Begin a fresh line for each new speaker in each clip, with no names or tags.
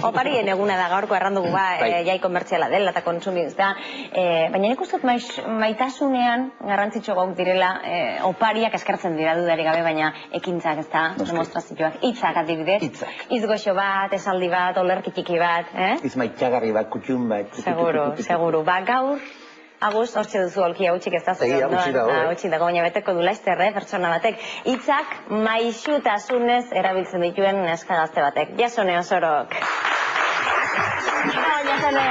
Oparien eguna da gaurko errandugu jai komertziala dela eta kontsumista. Baina nik uste maitasunean garrantzitsu gauk direla opariak eskertzen dira dudarik gabe, baina ekintzak ez da, demostrazioak, hitzak adibidez. Hitz goxo bat, esaldi bat, olerki txiki bat.
Hitz maitxagarri bat, kutxun bat.
Seguru. Gaur, Agus, hortxe duzu olki hautsik ez da zuen. Hautsik dago, baina beteko du laizter, pertsona batek. Hitzak maixutasunez erabiltzen dituen neska gazte batek. Jasone Osorok. Jasone.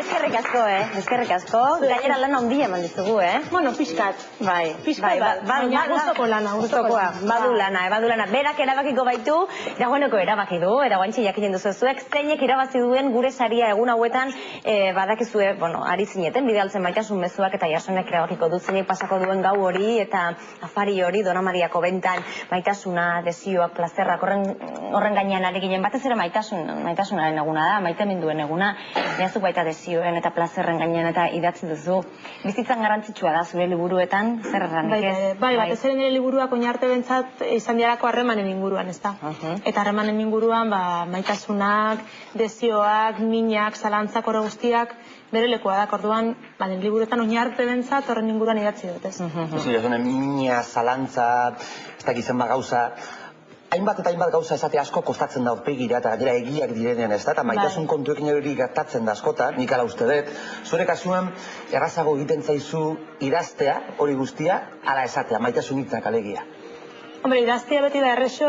Eskerrik asko, eskerrik asko. Gainera lana ondia eman dizugu,
Bueno, pixkat.
Bai.
Baina guztoko lana,
Badu lana. Berak erabakiko baitu, dagoeneko erabaki du, eta guantxe jakinen duzu zuek, zeinek irabazi duen gure saria egun hauetan, badakizue, ari zineten, bidaltzen maitasun mezuak eta Jasonek erabakiko du zeinek pasako duen gau hori, eta afari hori, Dona Mariako bentan, maitasuna, desioak, plazerrak, horren gainean ari ginen, batez ere maitasunaren eguna da, maiteminduen eguna, nahazuk baita desioen eta plazerren gainean eta idatzi duzu. Bizitzan garrantzitsua da zure liburuetan, zer erranik ez?
Bai, batez ere nire liburuak oinarte bentsat izan diarako harremanen inguruan, ez da? Eta harremanen inguruan, matasunak, desioak, minak, zalantzak, horre guztiak, bere lekua da, orduan, nire liburuetan oinarte bentsat horren inguruan idatzi dut, ez?
Mina, zalantza, ez dakizen ba gauza, hainbat eta hainbat gauza esate asko kostatzen da aurpegira eta gainera egiak direnean, ez da? Eta maitasun kontuekin hori gertatzen da askotan, nik ala uste dut. Zure kasuan, errazago egiten zaizu idaztea, hori guztia, ala esatea, maitasun hitzak alegia.
Hombre, idaztea beti da errexo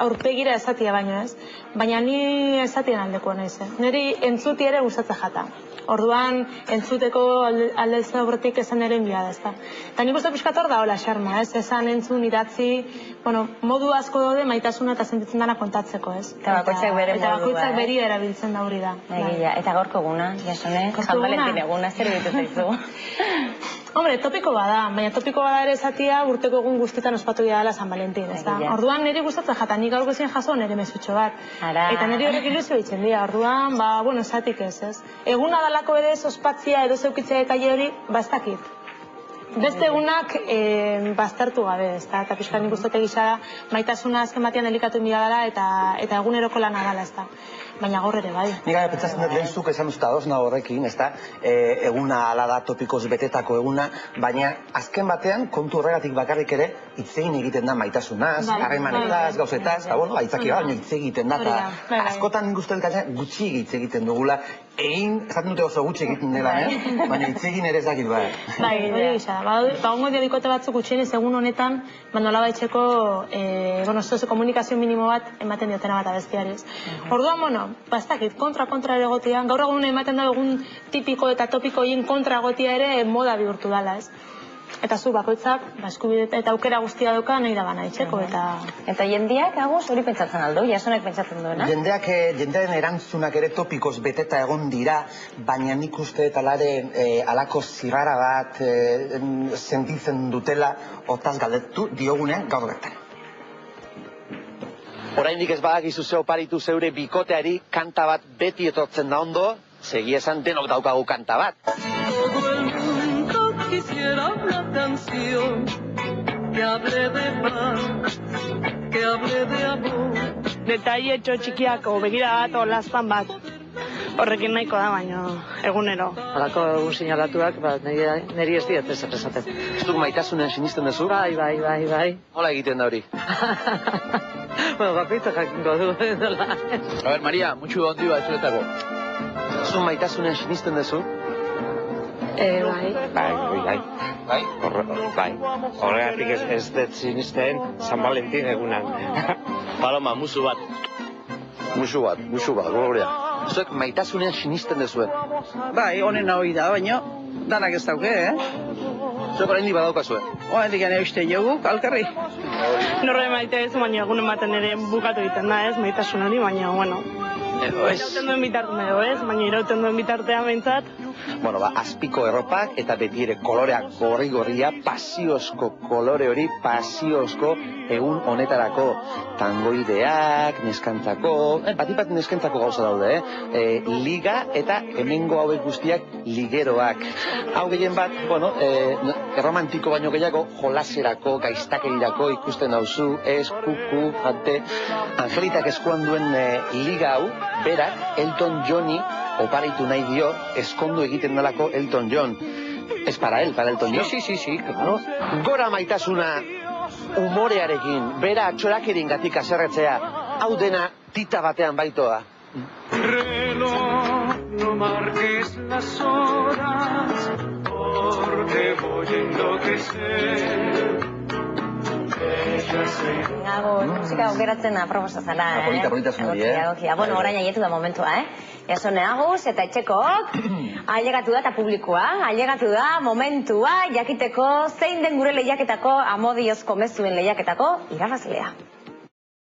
aurpegira esatia baino, ez? Baina ni esatien aldeko naiz, Niri entzuti ere gustatzen jata. Orduan, entzuteko alde zaurretik esan ere enbia da, ez da. Eta nik uste pixkat hor da hola xarma, ez? Esan, entzun, idatzi, modu asko daude maitasuna eta sentitzen dana kontatzeko, ez?
Eta bakoitzak bere modua,
bakoitzak beri erabiltzen da hori da.
Eta gaurko eguna, Jasone, San Valentin eguna, zer ditu zaizu?
Hombre, topiko bada, baina topiko bada ere esatia urteko egun guztietan ospatu dira San Valentin, ez da? Orduan niri gustatzen jata, nik gaurko ezin jaso nire mezutxo bat. Eta niri horrek ilusio ditzen dira, orduan, esatik ez. Eguna dalako ere ospatzia edo zeukitzea detaile hori, ez dakit. Beste egunak baztertu gabe, ez da? Eta pixka nik ustote gisa da, maitasuna azken batean delikatu mila dela eta eguneroko lana dela, ez da? Baina gaur ere bai.
Nik gara pentsatzen dut lehen zuk esan usta dozna horrekin, ez da? Eguna ala da topikoz betetako eguna, baina azken batean kontu horregatik bakarrik ere hitzegin egiten da maitasunaz, harremanetaz, gauzetaz, eta aitzaki baina hitz egiten da, eta askotan nik uste dut gutxi hitz egiten dugula, esaten dute oso gutxi egiten dela, baina hitzegin ere ez dakit bai.
Bai, hori gisa, bagongo dioikote batzuk gutxienez egun honetan, nola baitxeko komunikazio minimo bat ematen diotena bat abestiariz. Orduan, ez dakit, kontra ere gotia, gaur egun ematen da egun tipiko eta topiko egin kontra gotia ere moda bihurtu dela, ez? Eta zu bakoitzak, eskubide eta aukera guztia dauka nahi da bana itxeko,
Eta jendeak, Agus, hori pentsatzen aldo, Jasonek pentsatzen duena?
Jendearen erantzunak ere topikoz beteta egon dira, baina nik uste eta lare alako zirrara bat sentitzen dutela, hortaz galdetu diogunean gaur bertan. Oraindik ez badakizu ze oparitu zeure bikoteari kanta bat beti etortzen da ondo, segia esan denok daukagu kanta bat.
Quisiera una canción que hable de paz, que hable de amor.
Detaile txikiak begira bat o laspan bat. Horrekin nahiko da, baina egunero.
Halako egun sinalatuak, niri ez diat ez esaten.
Zuk maitasunean sinisten duzu?
Bai.
Hola egiten da hori?
Bakoitza jakingo du.
A ver, Maria, mutxu ondi bat zuretako. Zuk maitasunean sinisten duzu?
Bai. Horregatik ez dut sinisten San Valentin egunan.
Paloma, musu bat, gloria. Zuek maitasunean sinisten duzuen?
Bai, honen hori da, baina danak ez dauke,
Zuek oraindik badaukazue?
Oraindik gane uste jogu, alkarri.
Norre maite ez, baina egun ematen ere bukatu egiten da ez, maitasun hori, baina, irauten duen bitartean edo ez, baina irauten duen bitartean behintzat,
bueno, azpiko erropak eta beti ere koloreak gorri-gorria, pasiozko kolore hori, pasiozko egun honetarako tangoideak, neskantzako, bat neskantzako gauza daude, liga eta hemengo hauek guztiak ligeroak. Hau gehien bat, bueno, erromantiko baino gehiago, jolaserako, gaiztakerirako ikusten dauzu, kuku, jante. Angelitak eskuan duen liga hau, berak, Elton Johni oparitu nahi dio, eskondu egiten dalako Elton John. Ez para Elton John. Sí, claro. Gora maitasuna umorearekin, bera txorakerin gatik aserretzea, hau dena tita batean baitoa.
Reloj, no marques las horas, porque voy a enloquecer.
Musika aukeratzen aproposa zala,
Politasun hori,
Bueno, orain aietu da momentua, Jasone Agus eta etxekok, ailegatu da eta publikoa, ailegatu da momentua jakiteko zein den gure lehiaketako amodiozko mezuen lehiaketako irabazlea.